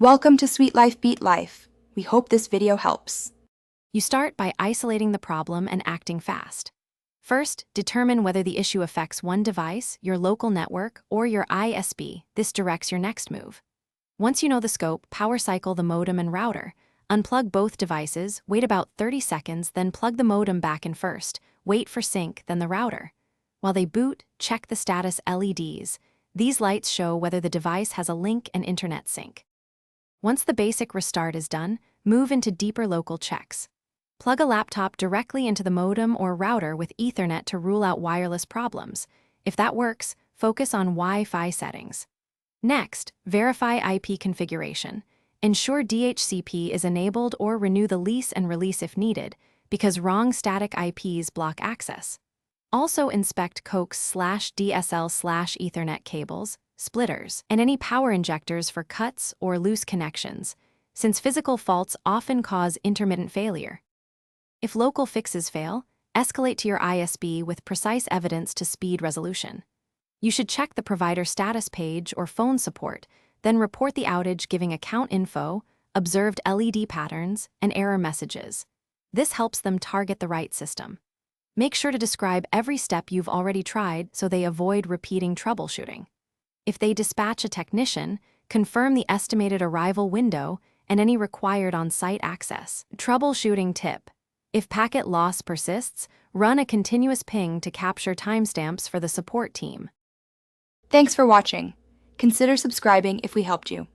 Welcome to Sweet Life Beat Life. We hope this video helps. You start by isolating the problem and acting fast. First, determine whether the issue affects one device, your local network, or your ISP. This directs your next move. Once you know the scope, power cycle the modem and router. Unplug both devices, wait about 30 seconds, then plug the modem back in first. Wait for sync, then the router. While they boot, check the status LEDs. These lights show whether the device has a link and internet sync. Once the basic restart is done, move into deeper local checks. Plug a laptop directly into the modem or router with Ethernet to rule out wireless problems. If that works, focus on Wi-Fi settings. Next, verify IP configuration. Ensure DHCP is enabled or renew the lease and release if needed, because wrong static IPs block access. Also inspect coax/DSL/Ethernet cables, splitters, and any power injectors for cuts or loose connections, since physical faults often cause intermittent failure. If local fixes fail, escalate to your ISP with precise evidence to speed resolution. You should check the provider status page or phone support, then report the outage giving account info, observed LED patterns, and error messages. This helps them target the right system. Make sure to describe every step you've already tried so they avoid repeating troubleshooting. If they dispatch a technician, confirm the estimated arrival window and any required on-site access. Troubleshooting tip: if packet loss persists, run a continuous ping to capture timestamps for the support team. Thanks for watching. Consider subscribing if we helped you.